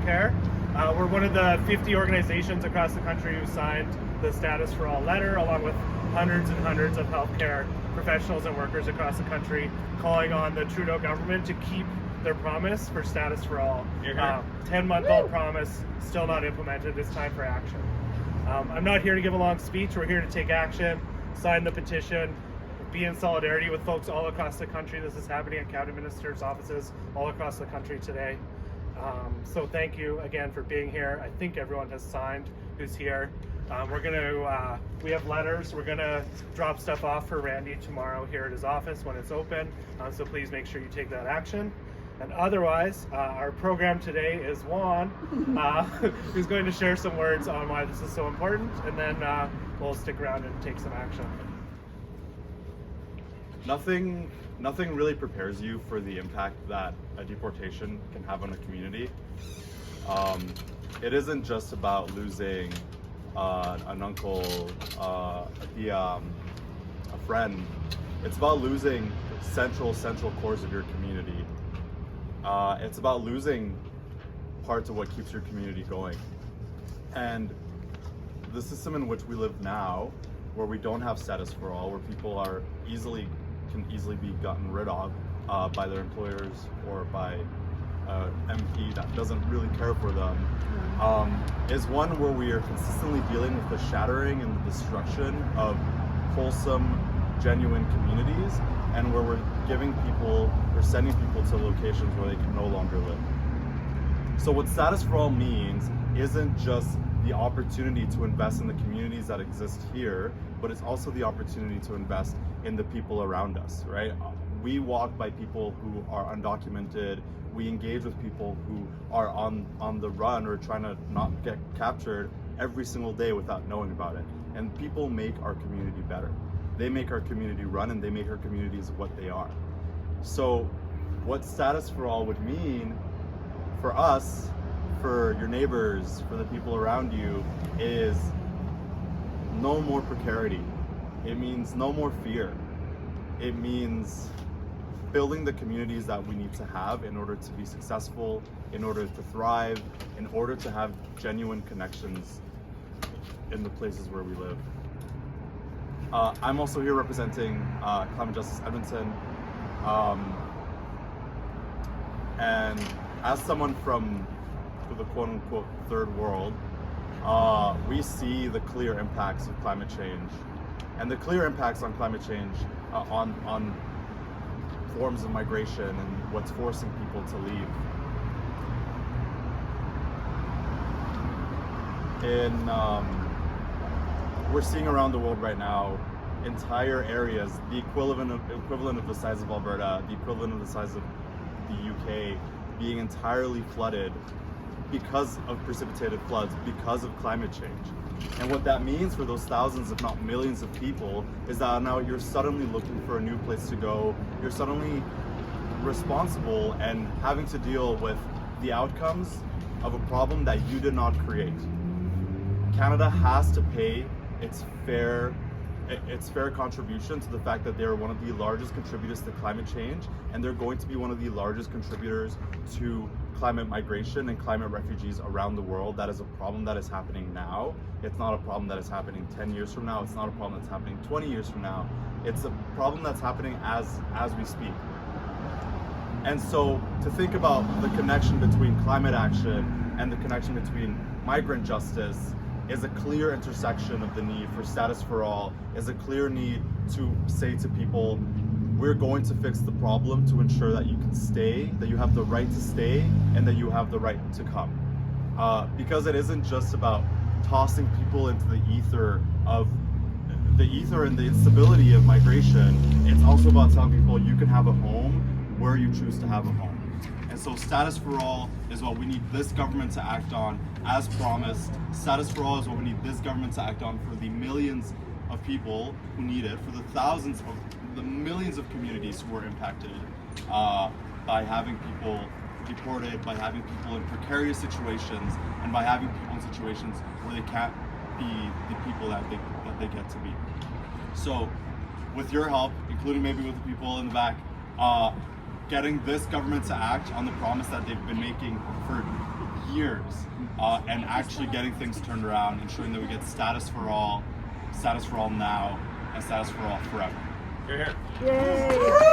healthcare. We're one of the 50 organizations across the country who signed the Status for All letter, along with hundreds and hundreds of healthcare professionals and workers across the country, calling on the Trudeau government to keep their promise for Status for All. 10-month-old promise, still not implemented. It's time for action. I'm not here to give a long speech. We're here to take action, sign the petition, be in solidarity with folks all across the country. This is happening at county ministers' offices all across the country today. So thank you again for being here. I think everyone has signed who's here. We have letters. We're gonna drop stuff off for Randy tomorrow here at his office when it's open. So please make sure you take that action. And otherwise, our program today is Juan, who's going to share some words on why this is so important, and then we'll stick around and take some action. Nothing really prepares you for the impact that a deportation can have on a community. It isn't just about losing an uncle, a friend. It's about losing central cores of your community. It's about losing parts of what keeps your community going. And the system in which we live now, where we don't have status for all, where people can easily be gotten rid of by their employers or by an MP that doesn't really care for them, is one where we are consistently dealing with the shattering and the destruction of wholesome, genuine communities, and where we're sending people to locations where they can no longer live. So what Status for All means isn't just the opportunity to invest in the communities that exist here, but it's also the opportunity to invest in the people around us, right? We walk by people who are undocumented. We engage with people who are on the run or trying to not get captured every single day without knowing about it. And people make our community better. They make our community run, and they make our communities what they are. So what Status for All would mean for us, for your neighbors, for the people around you, is no more precarity. It means no more fear. It means building the communities that we need to have in order to be successful, in order to thrive, in order to have genuine connections in the places where we live. I'm also here representing Climate Justice Edmonton, and as someone from the quote-unquote third world, we see the clear impacts of climate change, and the clear impacts on climate change on forms of migration and what's forcing people to leave. We're seeing around the world right now entire areas, the equivalent of the size of Alberta, the equivalent of the size of the UK, being entirely flooded because of precipitated floods, because of climate change. And what that means for those thousands, if not millions of people, is that now you're suddenly looking for a new place to go. You're suddenly responsible and having to deal with the outcomes of a problem that you did not create. Canada has to pay its fair contribution to the fact that they're one of the largest contributors to climate change, and they're going to be one of the largest contributors to climate migration and climate refugees around the world. That is a problem that is happening now. It's not a problem that is happening 10 years from now. It's not a problem that's happening 20 years from now. It's a problem that's happening as we speak. And so to think about the connection between climate action and the connection between migrant justice is a clear intersection of the need for Status for All, is a clear need to say to people, we're going to fix the problem to ensure that you can stay, that you have the right to stay, and that you have the right to come. Because it isn't just about tossing people into the ether and the instability of migration. It's also about telling people you can have a home where you choose to have a home. And so Status for All is what we need this government to act on as promised. Status for All is what we need this government to act on for the millions of people who need it, for the millions of communities who are impacted by having people deported, by having people in precarious situations, and by having people in situations where they can't be the people that they get to be. So with your help, including maybe with the people in the back, getting this government to act on the promise that they've been making for years, and actually getting things turned around, ensuring that we get status for all now, and status for all forever. You're here. Yay!